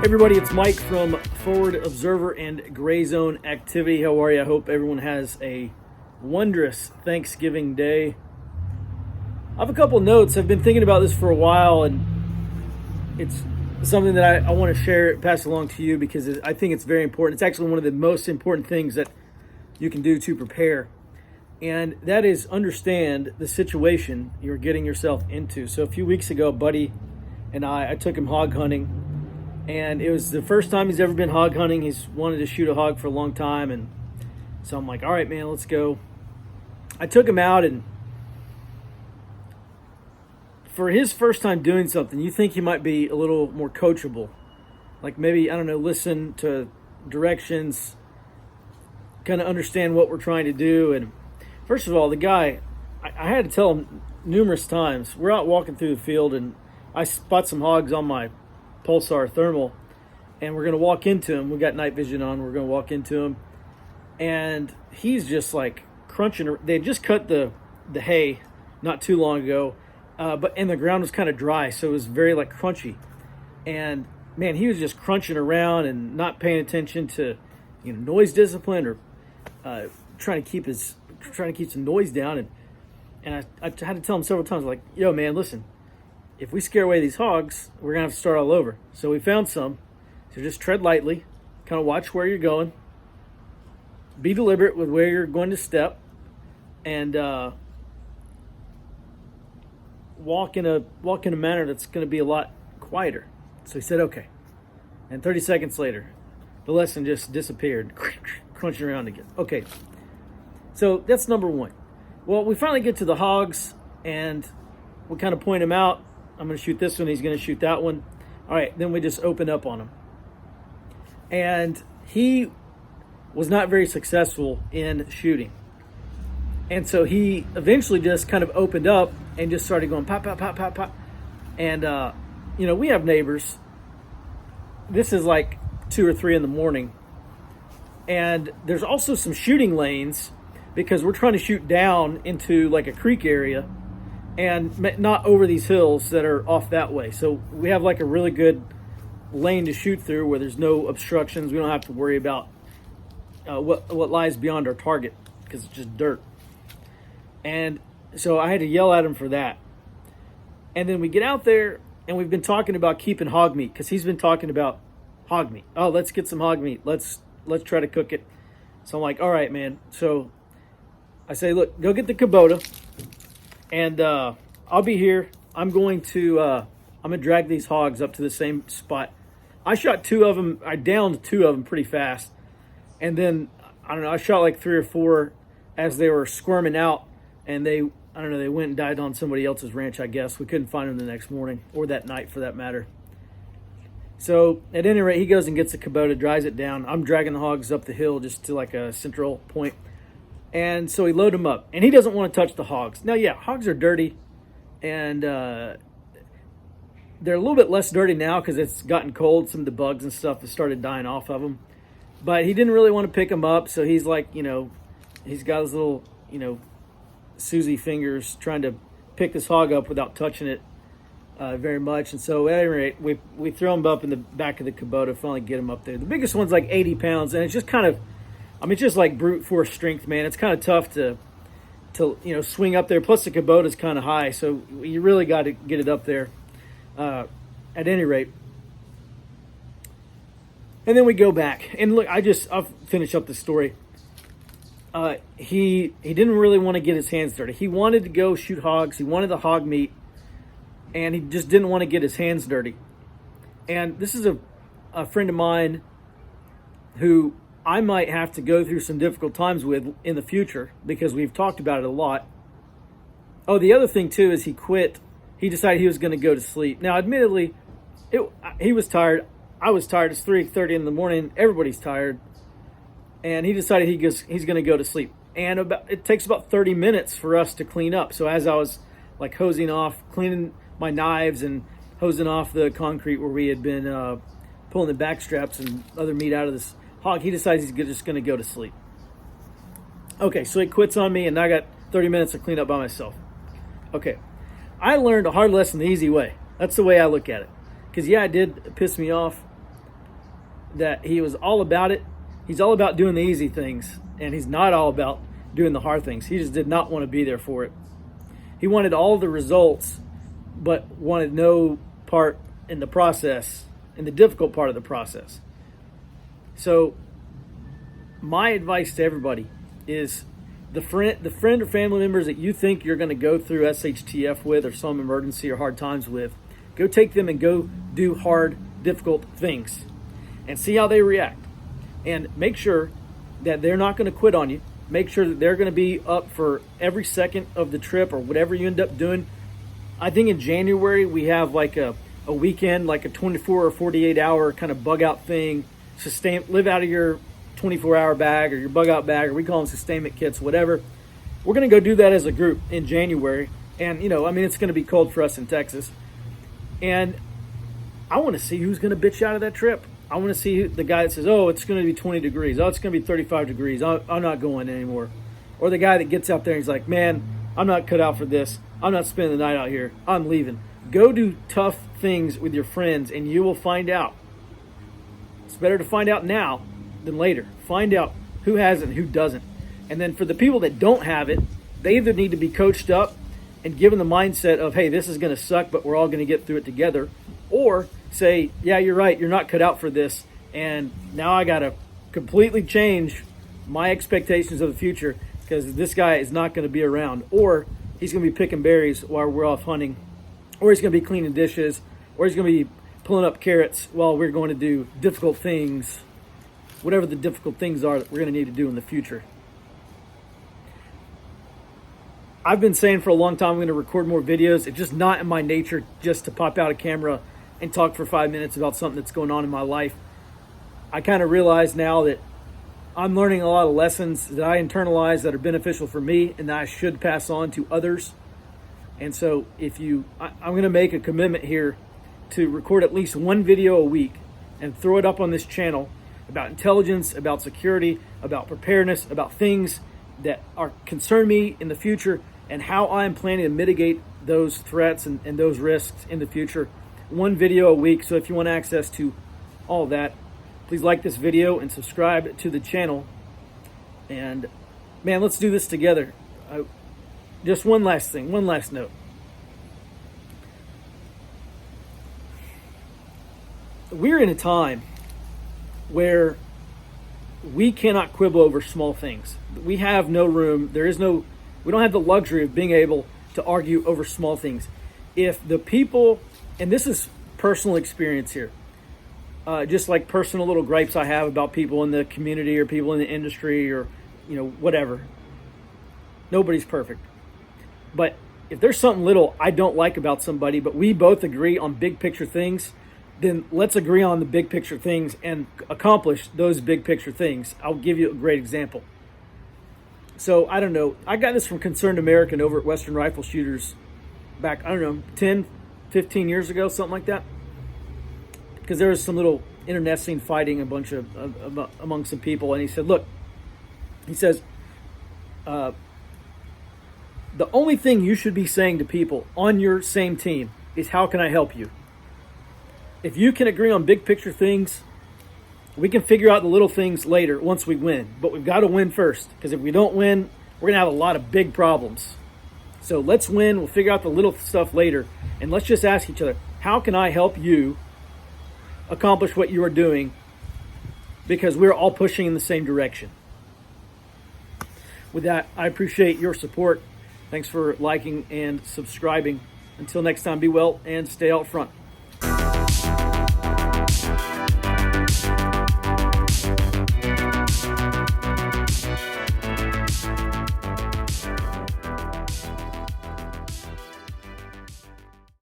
Everybody, it's Mike from Forward Observer and Gray Zone Activity. How are you? I hope everyone has a wondrous Thanksgiving day. I have a couple notes. I've been thinking about this for a while, and it's something that I want to share, pass along to you because I think it's very important. It's actually one of the most important things that you can do to prepare, and that is understand the situation you're getting yourself into. So a few weeks ago, buddy and I took him hog hunting. And it was the first time he's ever been hog hunting. He's wanted to shoot a hog for a long time. And so I'm like, all right, man, let's go. I took him out, and for his first time doing something, you think he might be a little more coachable. Like maybe, I don't know, listen to directions, kind of understand what we're trying to do. And first of all, the guy, I had to tell him numerous times, we're out walking through the field, and I spot some hogs on my Pulsar thermal, and we're going to walk into him. We got night vision on. We're going to walk into him, and he's just like crunching. They had just cut the hay not too long ago, and the ground was kind of dry, so it was very like crunchy. And man, he was just crunching around and not paying attention to noise discipline or trying to keep some noise down. And I had to tell him several times, like, yo man, listen, if we scare away these hogs, we're going to have to start all over. So we found some. So just tread lightly, kind of watch where you're going, be deliberate with where you're going to step, and walk in a manner that's going to be a lot quieter. So he said, okay. And 30 seconds later, the lesson just disappeared, crunching around again. Okay, so that's number one. Well, we finally get to the hogs, and we kind of point them out. I'm going to shoot this one. He's going to shoot that one. All right, then we just open up on him. And he was not very successful in shooting. And so he eventually just kind of opened up and just started going pop, pop, pop, pop, pop. And, we have neighbors. This is like 2 or 3 in the morning. And there's also some shooting lanes because we're trying to shoot down into like a creek area and not over these hills that are off that way. So we have like a really good lane to shoot through where there's no obstructions. We don't have to worry about what lies beyond our target because it's just dirt. And so I had to yell at him for that. And then we get out there, and we've been talking about keeping hog meat because he's been talking about hog meat. Oh, let's get some hog meat. Let's try to cook it. So I'm like, all right, man. So I say, look, go get the Kubota. And I'll be here. I'm going to drag these hogs up to the same spot. I shot 2 of them. I downed 2 of them pretty fast. And then, I don't know, I shot like 3 or 4 as they were squirming out. And they went and died on somebody else's ranch, I guess. We couldn't find them the next morning or that night for that matter. So at any rate, he goes and gets the Kubota, drives it down. I'm dragging the hogs up the hill just to like a central point. And so we load them up, and he doesn't want to touch the hogs. Now, yeah, hogs are dirty, and they're a little bit less dirty now because it's gotten cold. Some of the bugs and stuff have started dying off of them. But he didn't really want to pick them up, so he's like, he's got his little, Susie fingers trying to pick this hog up without touching it very much. And so at any rate, we throw him up in the back of the Kubota, finally get him up there. The biggest one's like 80 pounds, and it's just kind of, it's just like brute force strength, man. It's kind of tough to swing up there. Plus the Kubota's kind of high, so you really got to get it up there. At any rate, and then we go back and look. I'll finish up the story. He didn't really want to get his hands dirty. He wanted to go shoot hogs. He wanted the hog meat, and he just didn't want to get his hands dirty. And this is a friend of mine who I might have to go through some difficult times with in the future because we've talked about it a lot. Oh, the other thing too is he quit. He decided he was going to go to sleep. Now, admittedly, he was tired. I was tired. It's 3:30 in the morning. Everybody's tired. And he decided he's going to go to sleep. And it takes about 30 minutes for us to clean up. So as I was like hosing off, cleaning my knives and hosing off the concrete where we had been pulling the back straps and other meat out of this hog, he decides he's just going to go to sleep. Okay, so he quits on me, and I got 30 minutes to clean up by myself. Okay, I learned a hard lesson the easy way. That's the way I look at it. Because, yeah, it did piss me off. that he was all about it. He's all about doing the easy things, and he's not all about doing the hard things. He just did not want to be there for it. He wanted all the results, but wanted no part in the process, in the difficult part of the process. So my advice to everybody is the friend or family members that you think you're going to go through SHTF with, or some emergency or hard times with, go take them and go do hard, difficult things and see how they react. And make sure that they're not going to quit on you. Make sure that they're going to be up for every second of the trip or whatever you end up doing. I think in January we have like a weekend, like a 24 or 48 hour kind of bug out thing. Live out of your 24-hour bag or your bug out bag, or we call them sustainment kits, whatever. We're going to go do that as a group in January. And, it's going to be cold for us in Texas. And I want to see who's going to bitch out of that trip. I want to see the guy that says, oh, it's going to be 20 degrees. Oh, it's going to be 35 degrees. I'm not going anymore. Or the guy that gets out there and he's like, man, I'm not cut out for this. I'm not spending the night out here. I'm leaving. Go do tough things with your friends and you will find out. It's better to find out now than later. Find out who has it and who doesn't. And then for the people that don't have it, they either need to be coached up and given the mindset of, hey, this is going to suck, but we're all going to get through it together. Or say, yeah, you're right, you're not cut out for this, and now I got to completely change my expectations of the future because this guy is not going to be around. Or he's going to be picking berries while we're off hunting. Or he's going to be cleaning dishes. Or he's going to be pulling up carrots while we're going to do difficult things. Whatever the difficult things are that we're going to need to do in the future. I've been saying for a long time I'm going to record more videos. It's just not in my nature just to pop out a camera and talk for 5 minutes about something that's going on in my life. I kind of realize now that I'm learning a lot of lessons that I internalize that are beneficial for me and that I should pass on to others. And so I'm going to make a commitment here to record at least one video a week and throw it up on this channel about intelligence, about security, about preparedness, about things that concern me in the future and how I'm planning to mitigate those threats and those risks in the future. One video a week. So if you want access to all of that, please like this video and subscribe to the channel. And man, let's do this together. Just one last thing, one last note. We're in a time where we cannot quibble over small things. We have no room. We don't have the luxury of being able to argue over small things. If the people, and this is personal experience here, just like personal little gripes I have about people in the community or people in the industry or, whatever. Nobody's perfect. But if there's something little I don't like about somebody, but we both agree on big picture things, then let's agree on the big picture things and accomplish those big picture things. I'll give you a great example. So, I don't know. I got this from Concerned American over at Western Rifle Shooters back, 10, 15 years ago, something like that. Because there was some little internecine fighting among some people. And he said, look, he says, the only thing you should be saying to people on your same team is, how can I help you? If you can agree on big picture things, we can figure out the little things later once we win. But we've got to win first, because if we don't win, we're going to have a lot of big problems. So let's win. We'll figure out the little stuff later. And let's just ask each other, how can I help you accomplish what you are doing? Because we're all pushing in the same direction. With that, I appreciate your support. Thanks for liking and subscribing. Until next time, be well and stay out front.